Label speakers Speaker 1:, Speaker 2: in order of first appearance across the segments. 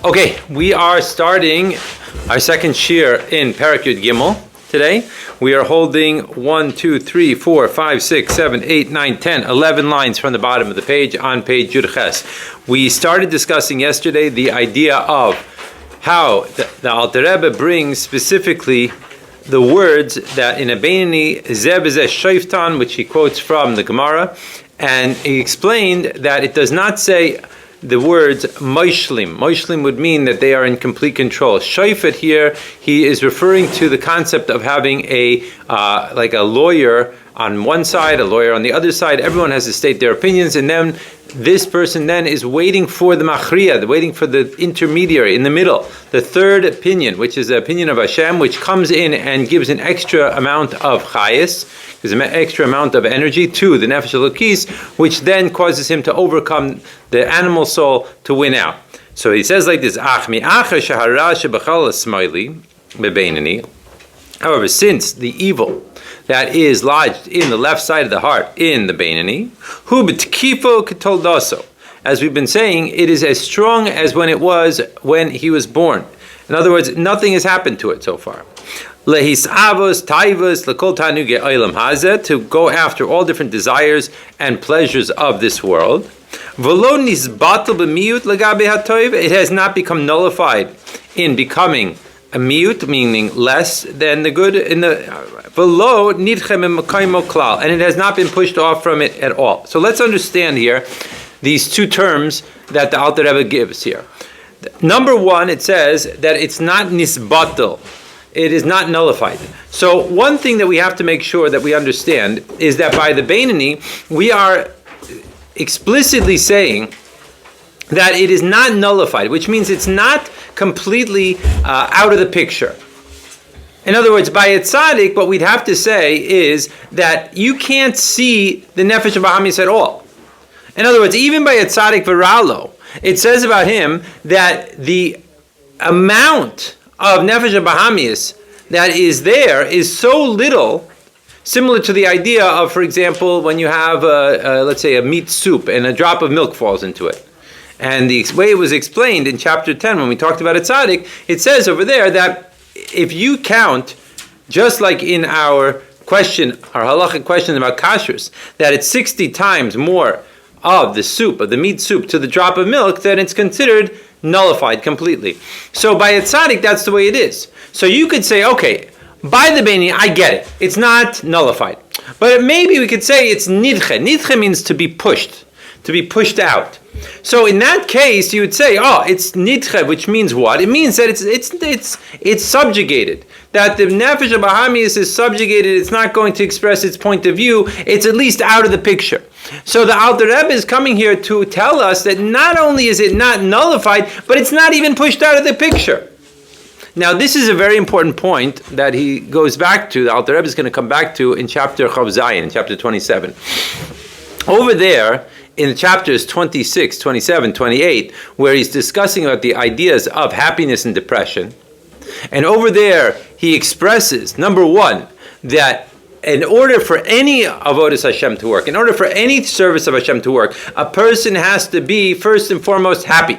Speaker 1: Okay, we are starting our second shir in Parak Yud Gimel today. We are holding 1, 2, 3, 4, 5, 6, 7, 8, 9, 10, 11 lines from the bottom of the page on page Yud Ches. We started discussing yesterday the idea of how the Alter Rebbe brings specifically the words that in a Beinoni, Zeh b'zeh shoiftan, which he quotes from the Gemara, and he explained that it does not say the words moishlim. Moishlim would mean that they are in complete control. Shoifet here, he is referring to the concept of having like a lawyer on one side, a lawyer on the other side. Everyone has to state their opinions, and then this person then is waiting for the machriya, waiting for the intermediary in the middle, the third opinion, which is the opinion of Hashem, which comes in and gives an extra amount of chayis, gives an extra amount of energy to the nefesh elokis, which then causes him to overcome the animal soul to win out. So he says like this: Ach mi'acher shehara shebachal asmayli beBeinoni. However, since the evil that is lodged in the left side of the heart, in the Beinoni, hu b'tkifo ketoldaso. As we've been saying, it is as strong as when it was when he was born. In other words, nothing has happened to it so far. Lehisavos, taivos, lekol tanuge olam hazeh, to go after all different desires and pleasures of this world. V'lo nisbatel b'miut legabe hatoiv, it has not become nullified in becoming a miut, meaning less than the good, in the below nidchem mekaymo klal, and it has not been pushed off from it at all. So let's understand here these two terms that the Alter Rebbe gives here. Number one, it says that it's not nisbatel, it is not nullified. So one thing that we have to make sure that we understand is that by the Beinoni, we are explicitly saying that it is not nullified, which means it's not completely out of the picture. In other words, by a Tzadik, what we'd have to say is that you can't see the nefesh bahamis at all. In other words, even by a Tzadik v'ralo, it says about him that the amount of nefesh bahamis that is there is so little, similar to the idea of, for example, when you have, let's say, a meat soup and a drop of milk falls into it. And the way it was explained in chapter 10, when we talked about a tzaddik, it says over there that if you count, just like in our question, our halachic question about kashrus, that it's 60 times more of the soup, of the meat soup, to the drop of milk, then it's considered nullified completely. So by a tzaddik, that's the way it is. So you could say, okay, by the Beinoni, I get it. It's not nullified. But maybe we could say it's nidche. Nidche means to be pushed out. So in that case, you would say, it's nidche, which means what? It means that it's subjugated. That the nefesh bahamis is subjugated. It's not going to express its point of view. It's at least out of the picture. So the Alter Rebbe is coming here to tell us that not only is it not nullified, but it's not even pushed out of the picture. Now, this is a very important point that he goes back to. The Alter Rebbe is going to come back to in chapter Chav Zayin, in chapter 27. Over there, in chapters 26, 27, 28, where he's discussing about the ideas of happiness and depression. And over there, he expresses, number one, that in order for any avodas Hashem to work, in order for any service of Hashem to work, a person has to be, first and foremost, happy.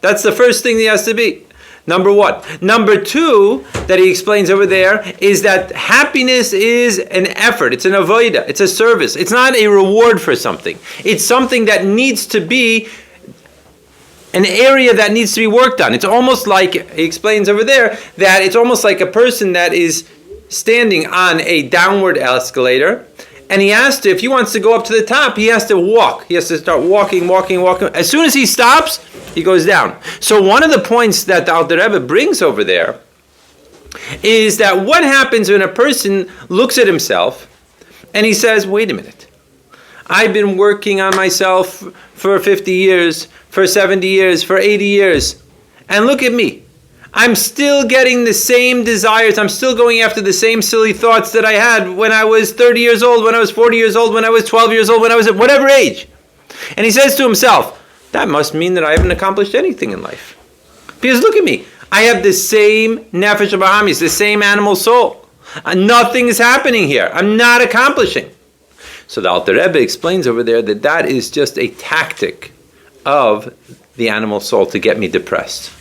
Speaker 1: That's the first thing he has to be. Number one. Number two, that he explains over there, is that happiness is an effort. It's an avodah. It's a service. It's not a reward for something. It's something that needs to be an area that needs to be worked on. It's almost like, he explains over there, that it's almost like a person that is standing on a downward escalator, and he has to, if he wants to go up to the top, he has to walk. He has to start walking. As soon as he stops, he goes down. So one of the points that the Alter Rebbe brings over there is that what happens when a person looks at himself and he says, wait a minute, I've been working on myself for 50 years, for 70 years, for 80 years, and look at me. I'm still getting the same desires. I'm still going after the same silly thoughts that I had when I was 30 years old, when I was 40 years old, when I was 12 years old, when I was at whatever age. And he says to himself, that must mean that I haven't accomplished anything in life. Because look at me. I have the same nefesh bahamis, the same animal soul. Nothing is happening here. I'm not accomplishing. So the Alter Rebbe explains over there that that is just a tactic of the animal soul to get me depressed.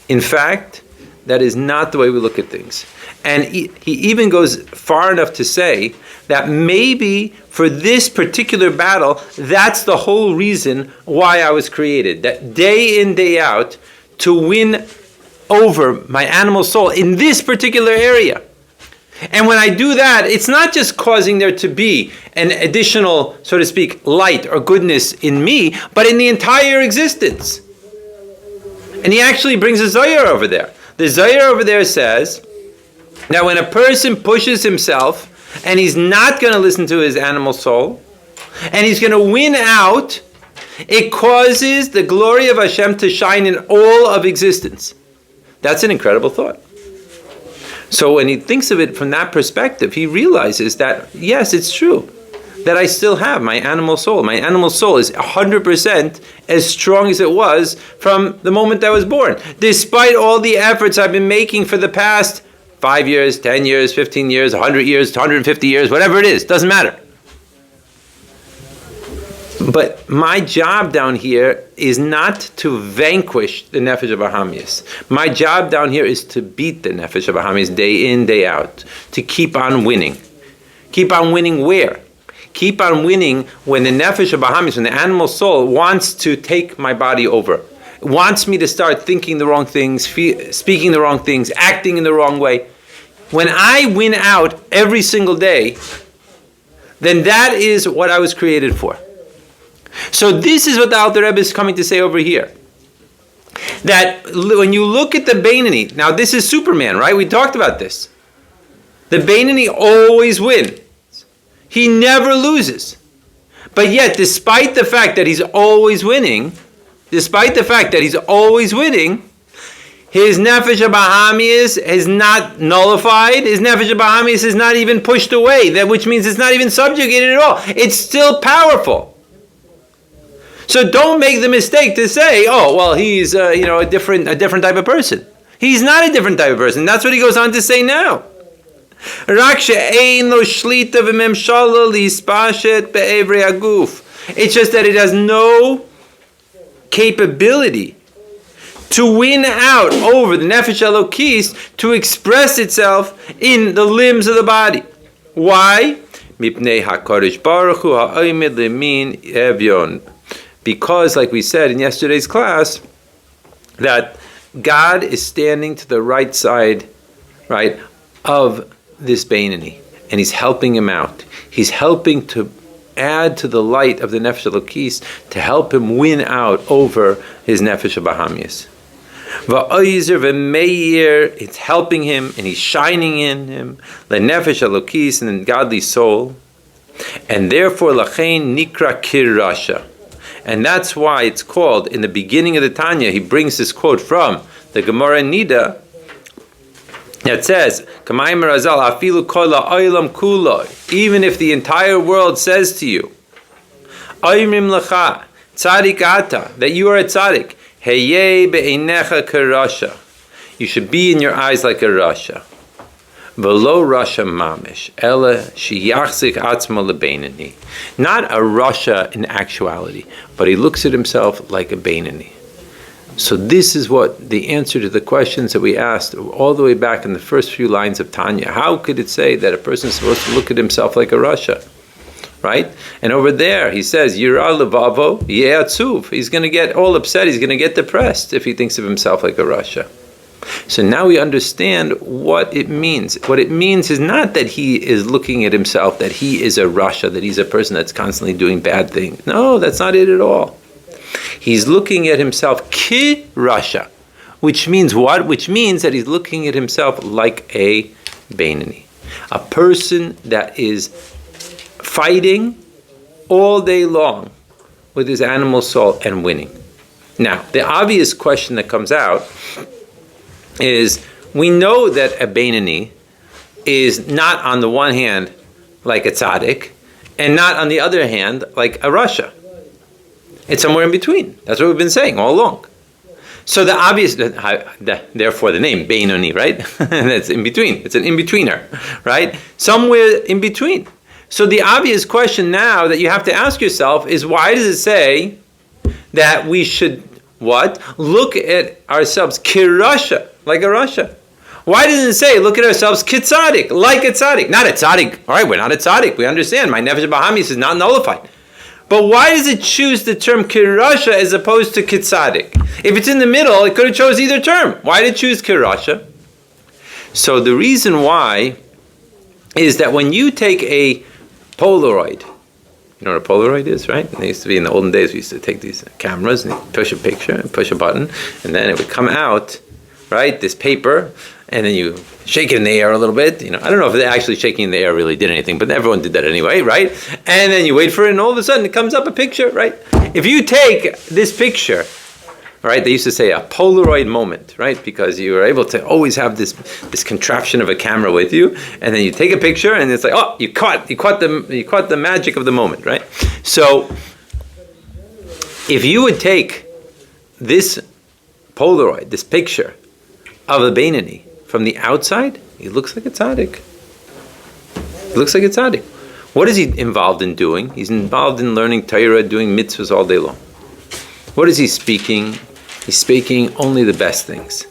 Speaker 1: In fact, that is not the way we look at things. And he even goes far enough to say that maybe for this particular battle, that's the whole reason why I was created. That day in, day out, to win over my animal soul in this particular area. And when I do that, it's not just causing there to be an additional, so to speak, light or goodness in me, but in the entire existence. And he actually brings a Zohar over there. The Zohar over there says that when a person pushes himself and he's not going to listen to his animal soul, and he's going to win out, it causes the glory of Hashem to shine in all of existence. That's an incredible thought. So when he thinks of it from that perspective, he realizes that, yes, it's true, that I still have my animal soul. My animal soul is 100% as strong as it was from the moment I was born, despite all the efforts I've been making for the past 5 years, 10 years, 15 years, 100 years, 150 years, whatever it is, doesn't matter. But my job down here is not to vanquish the Nefesh of Bahamis. My job down here is to beat the Nefesh of Bahamis day in, day out, to keep on winning. Keep on winning where? Keep on winning when the Nefesh of Bahamis, when the animal soul wants to take my body over, wants me to start thinking the wrong things, speaking the wrong things, acting in the wrong way. When I win out every single day, then that is what I was created for. So this is what the Alter Rebbe is coming to say over here. That when you look at the Beinoni, now this is Superman, right? We talked about this. The Beinoni always wins. He never loses. But yet, despite the fact that he's always winning, his Nefesh Bahamis is not nullified. His Nefesh Bahamis is not even pushed away, which means it's not even subjugated at all. It's still powerful. So don't make the mistake to say, oh, well, he's a different type of person. He's not a different type of person. That's what he goes on to say now. It's just that it has no capability to win out over the Nefesh Elokis to express itself in the limbs of the body. Why? Because, like we said in yesterday's class, that God is standing to the right side, right, of this Beinoni, and he's helping him out. He's helping to add to the light of the Nefesh Elokis to help him win out over his Nefesh Bahamis. Va'oizer v'meir, it's helping him, and he's shining in him, the Nefesh Elokis, and the godly soul, and therefore lachein nikra kir Rasha. And that's why it's called, in the beginning of the Tanya, he brings this quote from the Gemara Nida, that says, even if the entire world says to you, that you are a Tzadik, you should be in your eyes like a Rasha. V'lo Rasha mamish, ela sheyachzik atzma lebeinoni. Not a Rasha in actuality, but he looks at himself like a Beinoni. So this is what the answer to the questions that we asked all the way back in the first few lines of Tanya. How could it say that a person is supposed to look at himself like a Rasha? Right? And over there he says, Yira levavo ye'atzuv. He's going to get all upset, he's going to get depressed if he thinks of himself like a Rasha. So now we understand what it means. What it means is not that he is looking at himself, that he is a Rasha, that he's a person that's constantly doing bad things. No, that's not it at all. He's looking at himself ki Rasha, which means what? Which means that he's looking at himself like a Beinoni, a person that is fighting all day long with his animal soul and winning. Now, the obvious question that comes out is, we know that a Beinoni is not on the one hand like a Tzadik, and not on the other hand like a Rasha. It's somewhere in between. That's what we've been saying all along. So the obvious, therefore the name Beinoni, right? That's in between. It's an in-betweener, right? Somewhere in between. So the obvious question now that you have to ask yourself is, why does it say that we should what? Look at ourselves kirasha, like a Rasha. Why doesn't it say, look at ourselves kitzadik, like a tzaddik? Not a tzaddik. All right, we're not a tzaddik. We understand. My nefesh bahamis is not nullified. But why does it choose the term kirasha as opposed to kitzadik? If it's in the middle, it could have chose either term. Why did it choose kirasha? So the reason why is that when you take a Polaroid, you know what a Polaroid is, right? It used to be in the olden days, we used to take these cameras and push a picture and push a button, and then it would come out, right, this paper, and then you shake it in the air a little bit. I don't know if actually shaking in the air really did anything, but everyone did that anyway, right? And then you wait for it, and all of a sudden it comes up a picture, right? If you take this picture, right, they used to say a Polaroid moment, right? Because you were able to always have this contraption of a camera with you, and then you take a picture, and it's like, oh, you caught the magic of the moment, right? So, if you would take this Polaroid, this picture of a Beinoni from the outside, he looks like a tzaddik. He looks like a tzaddik. What is he involved in doing? He's involved in learning Torah, doing mitzvahs all day long. What is he speaking? He's speaking only the best things.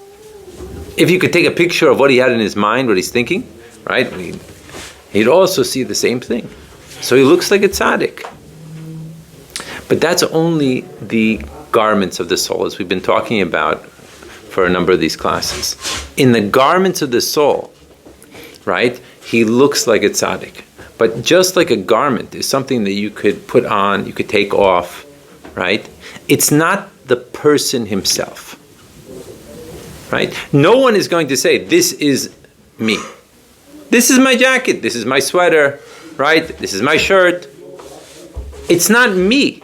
Speaker 1: If you could take a picture of what he had in his mind, what he's thinking, right, he'd also see the same thing. So he looks like a tzaddik. But that's only the garments of the soul, as we've been talking about for a number of these classes. In the garments of the soul, right, he looks like a tzaddik. But just like a garment is something that you could put on, you could take off, right? It's not the person himself, right? No one is going to say, this is me. This is my jacket. This is my sweater, right? This is my shirt. It's not me.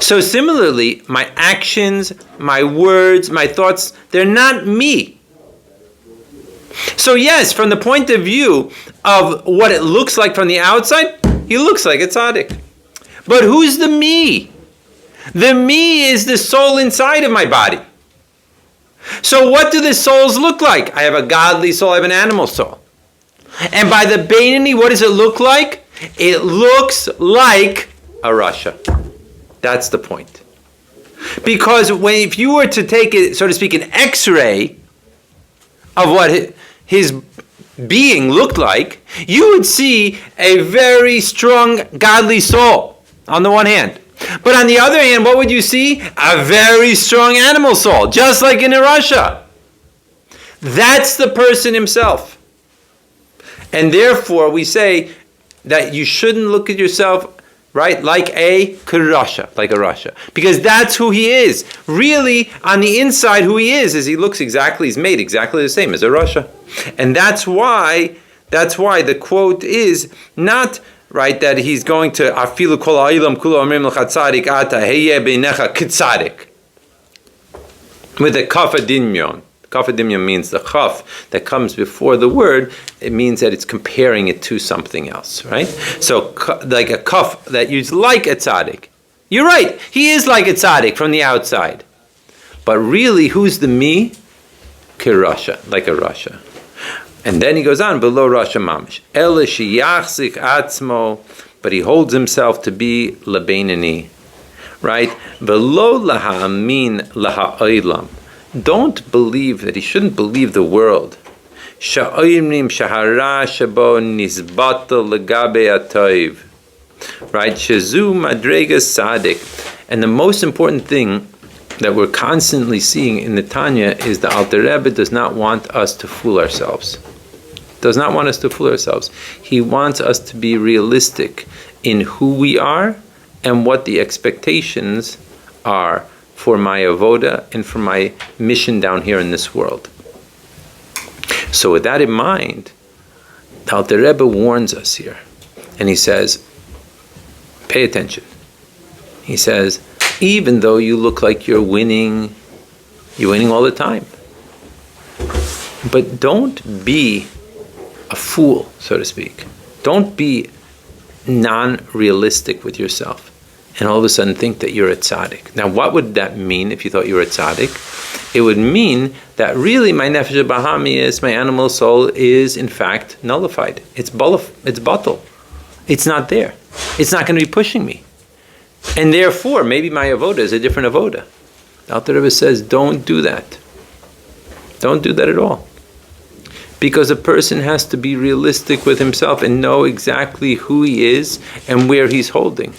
Speaker 1: So similarly, my actions, my words, my thoughts, they're not me. So yes, from the point of view of what it looks like from the outside, he looks like a tzaddik. But who's the me? The me is the soul inside of my body. So what do the souls look like? I have a godly soul, I have an animal soul. And by the Beinoni, what does it look like? It looks like a Rasha. That's the point. Because if you were to take, so to speak, an X-ray of what his being looked like, you would see a very strong godly soul on the one hand. But on the other hand, what would you see? A very strong animal soul, just like in a Rasha. That's the person himself. And therefore, we say that you shouldn't look at yourself, right, like a Rasha. Because that's who he is. Really, on the inside, who he is he looks exactly, he's made exactly the same as a Rasha. And that's why the quote is not, right, that he's going to afilu kol ha'ilam kulo omrim l'cha tzadik ata heye beinecha kitzadik with a kaf adimyon. Kaf adimyon means the chaf that comes before the word. It means that it's comparing it to something else, right? So like a kaf that you like a tzaddik. You're right, he is like a tzaddik from the outside. But really, who's the me? Kirasha, like a Rasha. And then he goes on, below Rasha mamish. Ele sheyachzik atzmo, but he holds himself to be Beinoni, right? Below laha'amin laha'olam. Don't believe that he shouldn't believe the world. Sha'oimrim shahara shabo nisbata legabe atoiv, right? Shazu madrega sadik. And the most important thing that we're constantly seeing in the Tanya is the Alter Rebbe does not want us to fool ourselves. Does not want us to fool ourselves. He wants us to be realistic in who we are and what the expectations are for my avoda and for my mission down here in this world. So with that in mind, the Alter Rebbe warns us here. And he says, pay attention. He says, even though you look like you're winning all the time. But don't be a fool, so to speak. Don't be non-realistic with yourself and all of a sudden think that you're a tzaddik. Now, what would that mean if you thought you were a tzaddik? It would mean that really my nefesh bahami, my animal soul, is in fact nullified. It's batal. It's not there. It's not going to be pushing me. And therefore, maybe my avoda is a different avoda. Alter Rebbe says, don't do that. Don't do that at all. Because a person has to be realistic with himself and know exactly who he is and where he's holding.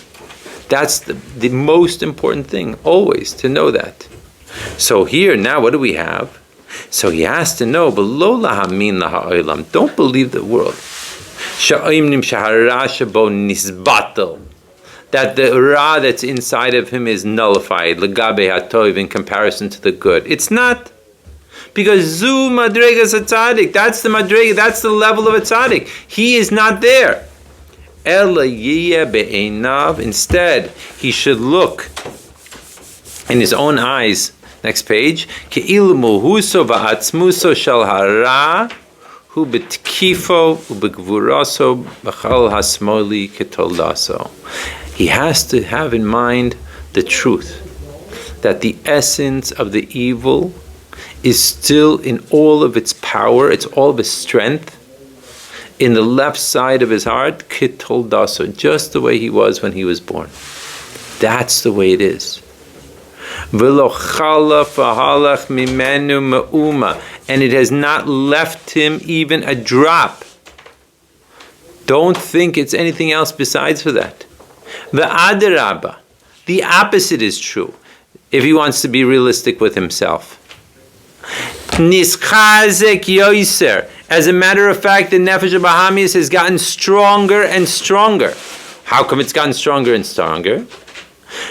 Speaker 1: That's the most important thing, always, to know that. So here, now, what do we have? So he has to know, don't believe the world. That the ra that's inside of him is nullified, in comparison to the good. It's not. Because zu madregas a tzaddik, that's the madrega, that's the level of a tzaddik. He is not there. Instead, he should look in his own eyes. Next page. Ke'ilu muhuso va'atzmuso shel hara hu betkifo ubegvuraso b'chal hasmoli ketoldaso. He has to have in mind the truth that the essence of the evil is still in all of its power, it's all of its strength, in the left side of his heart, ketoldaso, just the way he was when he was born. That's the way it is. And it has not left him even a drop. Don't think it's anything else besides for that. The opposite is true, if he wants to be realistic with himself. Nischazek yoiser. As a matter of fact, the nefesh of Bahamis has gotten stronger and stronger. How come it's gotten stronger and stronger?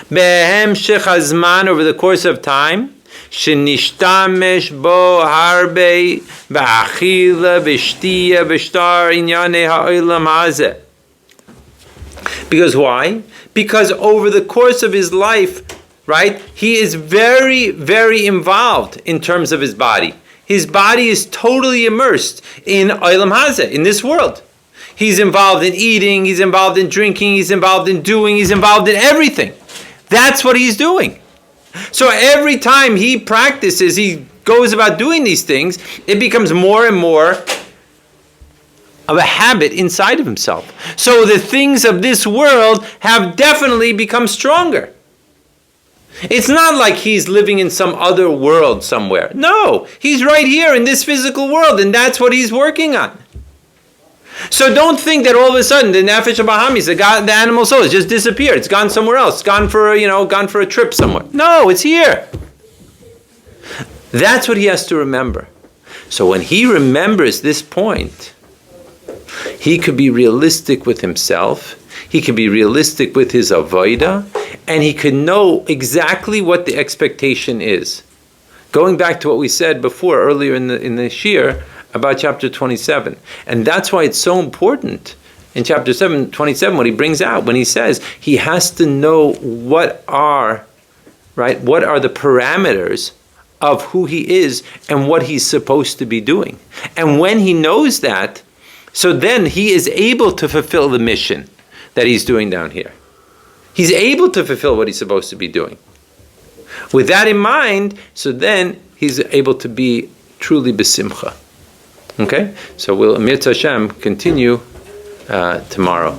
Speaker 1: Behem shechazman, over the course of time, shenishtamesh bo harbe ba'achila b'shtiya b'shtar inyane ha'olam hazeh. Because why? Because over the course of his life, right, he is very, very involved in terms of his body. His body is totally immersed in olam hazeh, in this world. He's involved in eating, he's involved in drinking, he's involved in doing, he's involved in everything. That's what he's doing. So every time he practices, he goes about doing these things, it becomes more and more of a habit inside of himself. So the things of this world have definitely become stronger. It's not like he's living in some other world somewhere. No, he's right here in this physical world, and that's what he's working on. So don't think that all of a sudden the nefesh of Bahamis, the animal soul, has just disappeared. It's gone somewhere else. It's gone for a trip somewhere. No, it's here. That's what he has to remember. So when he remembers this point, he could be realistic with himself. He could be realistic with his avodah, and he could know exactly what the expectation is. Going back to what we said before, earlier in the shir, about chapter 27. And that's why it's so important in chapter 27, what he brings out, when he says he has to know what are the parameters of who he is and what he's supposed to be doing. And when he knows that, so then he is able to fulfill the mission that he's doing down here. He's able to fulfill what he's supposed to be doing. With that in mind, so then he's able to be truly besimcha. Okay? So we'll, Mir Hashem, continue tomorrow.